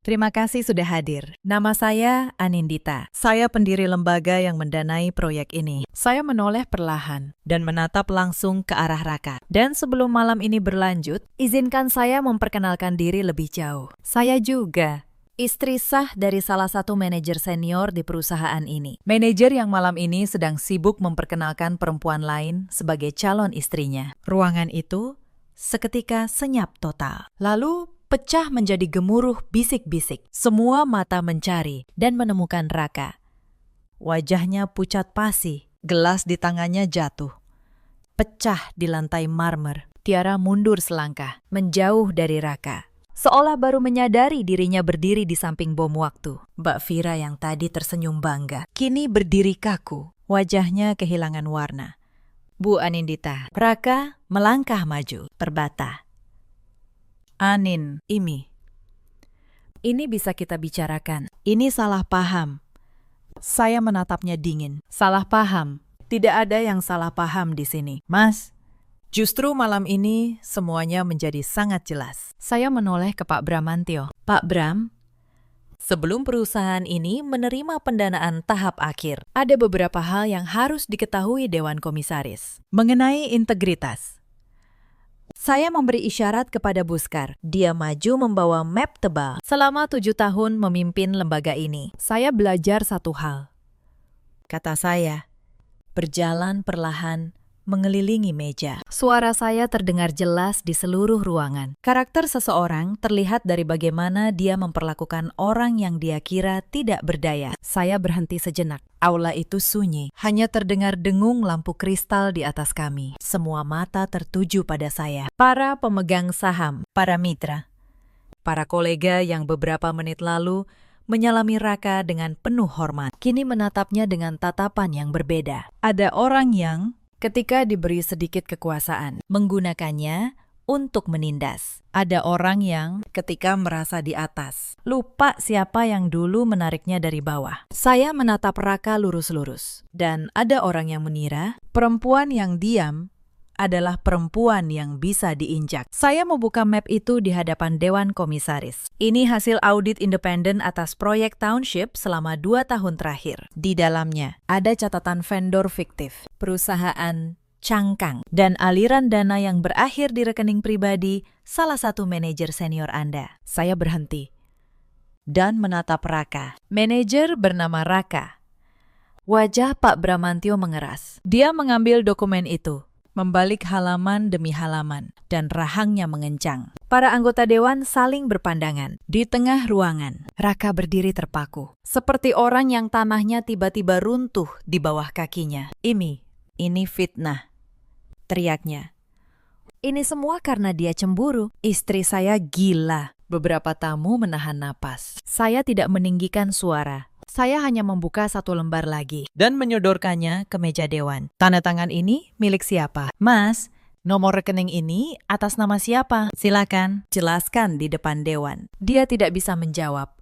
Terima kasih sudah hadir. Nama saya Anindita. Saya pendiri lembaga yang mendanai proyek ini. Saya menoleh perlahan dan menatap langsung ke arah Raka. Dan sebelum malam ini berlanjut, izinkan saya memperkenalkan diri lebih jauh. Saya juga istri sah dari salah satu manajer senior di perusahaan ini. Manajer yang malam ini sedang sibuk memperkenalkan perempuan lain sebagai calon istrinya. Ruangan itu seketika senyap total. Lalu pecah menjadi gemuruh bisik-bisik. Semua mata mencari dan menemukan Raka. Wajahnya pucat pasi, gelas di tangannya jatuh. Pecah di lantai marmer. Tiara mundur selangkah, menjauh dari Raka. Seolah baru menyadari dirinya berdiri di samping bom waktu. Mbak Vira yang tadi tersenyum bangga, kini berdiri kaku. Wajahnya kehilangan warna. Bu Anindita, Raka melangkah maju, terbata. Anin, Imi. Ini bisa kita bicarakan. Ini salah paham. Saya menatapnya dingin. Salah paham. Tidak ada yang salah paham di sini. Mas, justru malam ini semuanya menjadi sangat jelas. Saya menoleh ke Pak Bramantyo. Pak Bram, sebelum perusahaan ini menerima pendanaan tahap akhir, ada beberapa hal yang harus diketahui Dewan Komisaris. Mengenai integritas. Saya memberi isyarat kepada Buskar. Dia maju membawa map tebal. Selama 7 tahun memimpin lembaga ini, saya belajar satu hal. Kata saya, berjalan perlahan, mengelilingi meja. Suara saya terdengar jelas di seluruh ruangan. Karakter seseorang terlihat dari bagaimana dia memperlakukan orang yang dia kira tidak berdaya. Saya berhenti sejenak. Aula itu sunyi. Hanya terdengar dengung lampu kristal di atas kami. Semua mata tertuju pada saya. Para pemegang saham, para mitra, para kolega yang beberapa menit lalu menyalami Raka dengan penuh hormat, kini menatapnya dengan tatapan yang berbeda. Ada orang yang ketika diberi sedikit kekuasaan, menggunakannya untuk menindas. Ada orang yang ketika merasa di atas, lupa siapa yang dulu menariknya dari bawah. Saya menatap Raka lurus-lurus. Dan ada orang yang mengira perempuan yang diam adalah perempuan yang bisa diinjak. Saya membuka map itu di hadapan Dewan Komisaris. Ini hasil audit independen atas proyek township selama 2 tahun terakhir. Di dalamnya ada catatan vendor fiktif, perusahaan cangkang, dan aliran dana yang berakhir di rekening pribadi salah satu manajer senior Anda. Saya berhenti dan menatap Raka. Manajer bernama Raka. Wajah Pak Bramantyo mengeras. Dia mengambil dokumen itu, membalik halaman demi halaman, dan rahangnya mengencang. Para anggota dewan saling berpandangan. Di tengah ruangan, Raka berdiri terpaku, seperti orang yang tanahnya tiba-tiba runtuh di bawah kakinya. Imi, ini fitnah, teriaknya. Ini semua karena dia cemburu. Istri saya gila. Beberapa tamu menahan napas. Saya tidak meninggikan suara. Saya hanya membuka satu lembar lagi dan menyodorkannya ke meja dewan. Tanda tangan ini milik siapa? Mas, nomor rekening ini atas nama siapa? Silakan, jelaskan di depan dewan. Dia tidak bisa menjawab.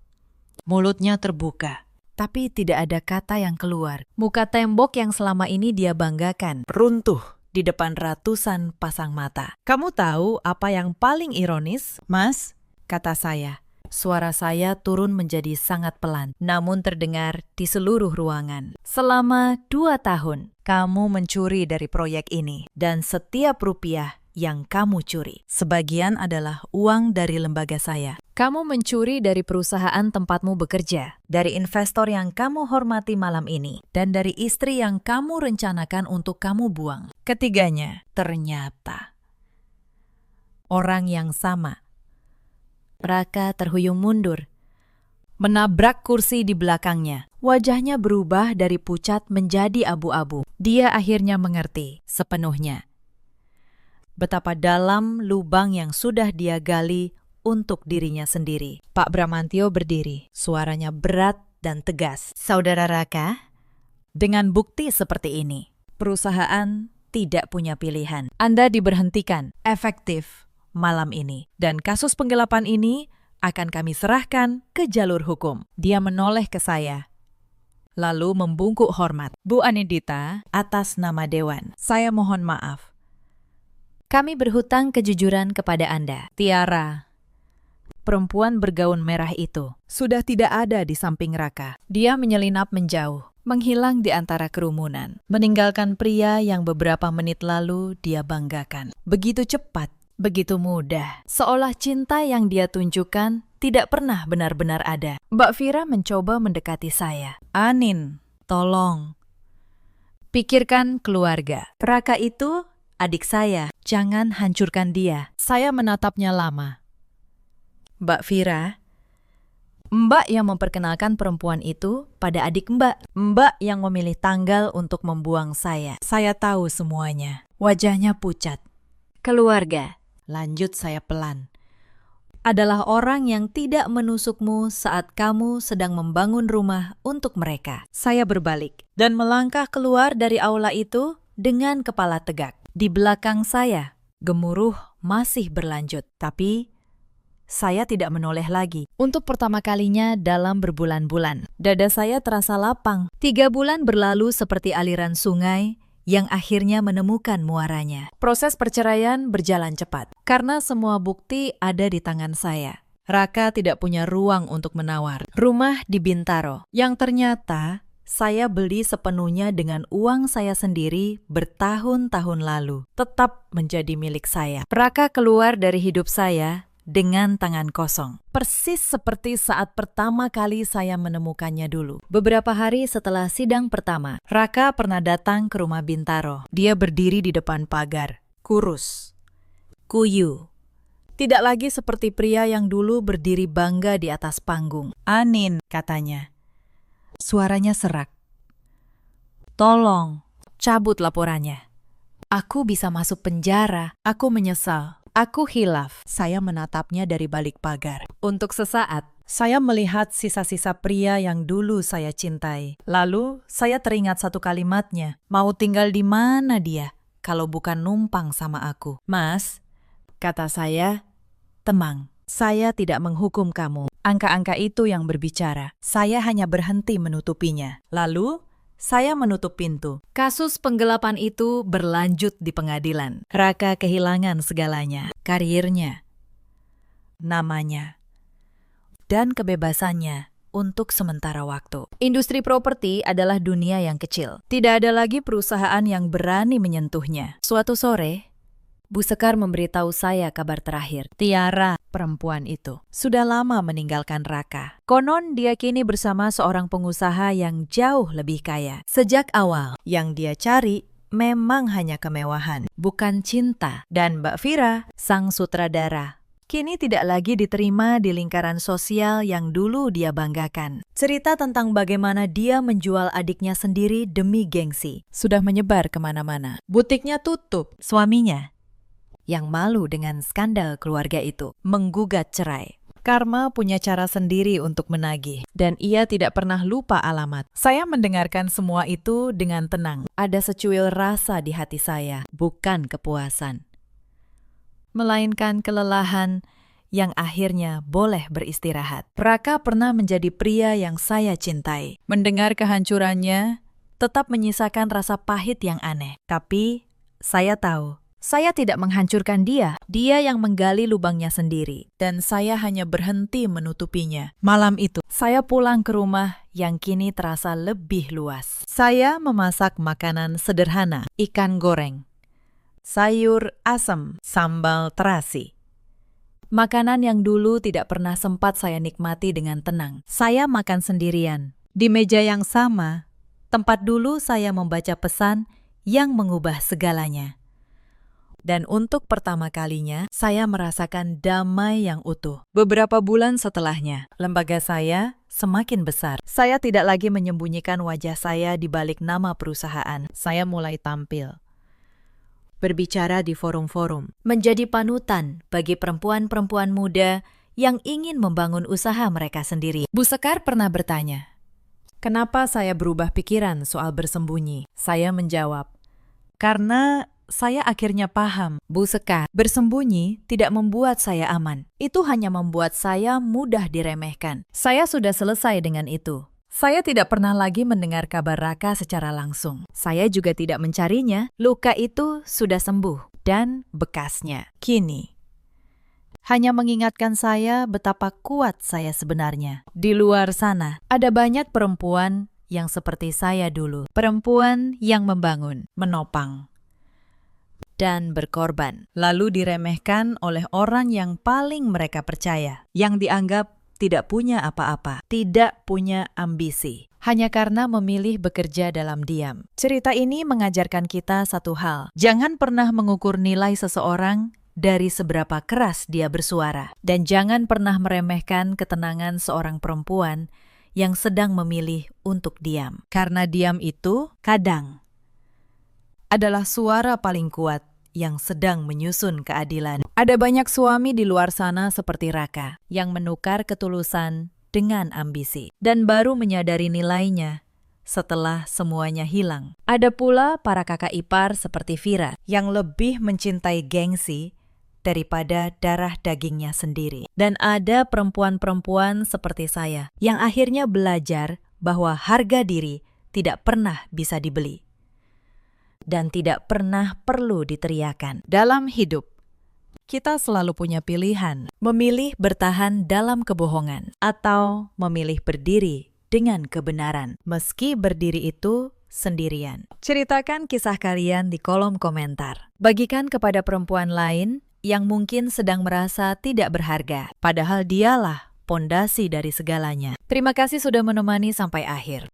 Mulutnya terbuka, tapi tidak ada kata yang keluar. Muka tembok yang selama ini dia banggakan runtuh di depan ratusan pasang mata. Kamu tahu apa yang paling ironis, Mas? Kata saya. Suara saya turun menjadi sangat pelan, namun terdengar di seluruh ruangan. Selama 2 tahun, kamu mencuri dari proyek ini, dan setiap rupiah yang kamu curi, sebagian adalah uang dari lembaga saya. Kamu mencuri dari perusahaan tempatmu bekerja, dari investor yang kamu hormati malam ini, dan dari istri yang kamu rencanakan untuk kamu buang. Ketiganya, ternyata orang yang sama. Raka terhuyung mundur, menabrak kursi di belakangnya. Wajahnya berubah dari pucat menjadi abu-abu. Dia akhirnya mengerti sepenuhnya betapa dalam lubang yang sudah dia gali untuk dirinya sendiri. Pak Bramantio berdiri, suaranya berat dan tegas. Saudara Raka, dengan bukti seperti ini, perusahaan tidak punya pilihan. Anda diberhentikan efektif malam ini. Dan kasus penggelapan ini akan kami serahkan ke jalur hukum. Dia menoleh ke saya, lalu membungkuk hormat. Bu Anindita, atas nama Dewan, saya mohon maaf. Kami berhutang kejujuran kepada Anda. Tiara, perempuan bergaun merah itu, sudah tidak ada di samping Raka. Dia menyelinap menjauh, menghilang di antara kerumunan, meninggalkan pria yang beberapa menit lalu dia banggakan. Begitu cepat, begitu mudah, seolah cinta yang dia tunjukkan tidak pernah benar-benar ada. Mbak Fira mencoba mendekati saya. Anin, tolong. Pikirkan keluarga. Raka itu adik saya, jangan hancurkan dia. Saya menatapnya lama. Mbak Fira, Mbak yang memperkenalkan perempuan itu pada adik Mbak. Mbak yang memilih tanggal untuk membuang saya. Saya tahu semuanya. Wajahnya pucat. Keluarga, lanjut saya pelan, adalah orang yang tidak menusukmu saat kamu sedang membangun rumah untuk mereka. Saya berbalik dan melangkah keluar dari aula itu dengan kepala tegak. Di belakang saya, gemuruh masih berlanjut, tapi saya tidak menoleh lagi. Untuk pertama kalinya dalam berbulan-bulan, dada saya terasa lapang. 3 bulan berlalu seperti aliran sungai yang akhirnya menemukan muaranya. Proses perceraian berjalan cepat, karena semua bukti ada di tangan saya. Raka tidak punya ruang untuk menawar rumah di Bintaro, yang ternyata saya beli sepenuhnya dengan uang saya sendiri bertahun-tahun lalu. Tetap menjadi milik saya. Raka keluar dari hidup saya dengan tangan kosong. Persis seperti saat pertama kali saya menemukannya dulu. Beberapa hari setelah sidang pertama, Raka pernah datang ke rumah Bintaro. Dia berdiri di depan pagar, kurus, kuyu. Tidak lagi seperti pria yang dulu berdiri bangga di atas panggung. Anin, katanya. Suaranya serak. Tolong, cabut laporannya. Aku bisa masuk penjara. Aku menyesal. Aku hilaf. Saya menatapnya dari balik pagar. Untuk sesaat, saya melihat sisa-sisa pria yang dulu saya cintai. Lalu, saya teringat satu kalimatnya. Mau tinggal di mana dia kalau bukan numpang sama aku? Mas, kata saya, temang. Saya tidak menghukum kamu. Angka-angka itu yang berbicara. Saya hanya berhenti menutupinya. Lalu, saya menutup pintu. Kasus penggelapan itu berlanjut di pengadilan. Raka kehilangan segalanya. Karirnya, namanya, dan kebebasannya untuk sementara waktu. Industri properti adalah dunia yang kecil. Tidak ada lagi perusahaan yang berani menyentuhnya. Suatu sore, Bu Sekar memberitahu saya kabar terakhir. Tiara, perempuan itu, sudah lama meninggalkan Raka. Konon dia kini bersama seorang pengusaha yang jauh lebih kaya. Sejak awal, yang dia cari memang hanya kemewahan, bukan cinta. Dan Mbak Fira, sang sutradara, kini tidak lagi diterima di lingkaran sosial yang dulu dia banggakan. Cerita tentang bagaimana dia menjual adiknya sendiri demi gengsi sudah menyebar kemana-mana. Butiknya tutup, suaminya yang malu dengan skandal keluarga itu, menggugat cerai. Karma punya cara sendiri untuk menagih, dan ia tidak pernah lupa alamat. Saya mendengarkan semua itu dengan tenang. Ada secuil rasa di hati saya, bukan kepuasan, melainkan kelelahan yang akhirnya boleh beristirahat. Raka pernah menjadi pria yang saya cintai. Mendengar kehancurannya tetap menyisakan rasa pahit yang aneh. Tapi saya tahu, saya tidak menghancurkan dia. Dia yang menggali lubangnya sendiri, dan saya hanya berhenti menutupinya. Malam itu, saya pulang ke rumah yang kini terasa lebih luas. Saya memasak makanan sederhana, ikan goreng, sayur asam, sambal terasi. Makanan yang dulu tidak pernah sempat saya nikmati dengan tenang. Saya makan sendirian. Di meja yang sama, tempat dulu saya membaca pesan yang mengubah segalanya. Dan untuk pertama kalinya, saya merasakan damai yang utuh. Beberapa bulan setelahnya, lembaga saya semakin besar. Saya tidak lagi menyembunyikan wajah saya di balik nama perusahaan. Saya mulai tampil, berbicara di forum-forum, menjadi panutan bagi perempuan-perempuan muda yang ingin membangun usaha mereka sendiri. Bu Sekar pernah bertanya, kenapa saya berubah pikiran soal bersembunyi? Saya menjawab, karena saya akhirnya paham, Bu Sekar, bersembunyi tidak membuat saya aman. Itu hanya membuat saya mudah diremehkan. Saya sudah selesai dengan itu. Saya tidak pernah lagi mendengar kabar Raka secara langsung. Saya juga tidak mencarinya. Luka itu sudah sembuh, dan bekasnya kini hanya mengingatkan saya betapa kuat saya sebenarnya. Di luar sana, ada banyak perempuan yang seperti saya dulu. Perempuan yang membangun, menopang, dan berkorban, lalu diremehkan oleh orang yang paling mereka percaya, yang dianggap tidak punya apa-apa, tidak punya ambisi, hanya karena memilih bekerja dalam diam. Cerita ini mengajarkan kita satu hal, jangan pernah mengukur nilai seseorang dari seberapa keras dia bersuara, dan jangan pernah meremehkan ketenangan seorang perempuan yang sedang memilih untuk diam. Karena diam itu kadang adalah suara paling kuat yang sedang menyusun keadilan. Ada banyak suami di luar sana seperti Raka yang menukar ketulusan dengan ambisi dan baru menyadari nilainya setelah semuanya hilang. Ada pula para kakak ipar seperti Vira yang lebih mencintai gengsi daripada darah dagingnya sendiri. Dan ada perempuan-perempuan seperti saya yang akhirnya belajar bahwa harga diri tidak pernah bisa dibeli dan tidak pernah perlu diteriakan. Dalam hidup, kita selalu punya pilihan, memilih bertahan dalam kebohongan atau memilih berdiri dengan kebenaran, meski berdiri itu sendirian. Ceritakan kisah kalian di kolom komentar. Bagikan kepada perempuan lain yang mungkin sedang merasa tidak berharga, padahal dialah pondasi dari segalanya. Terima kasih sudah menemani sampai akhir.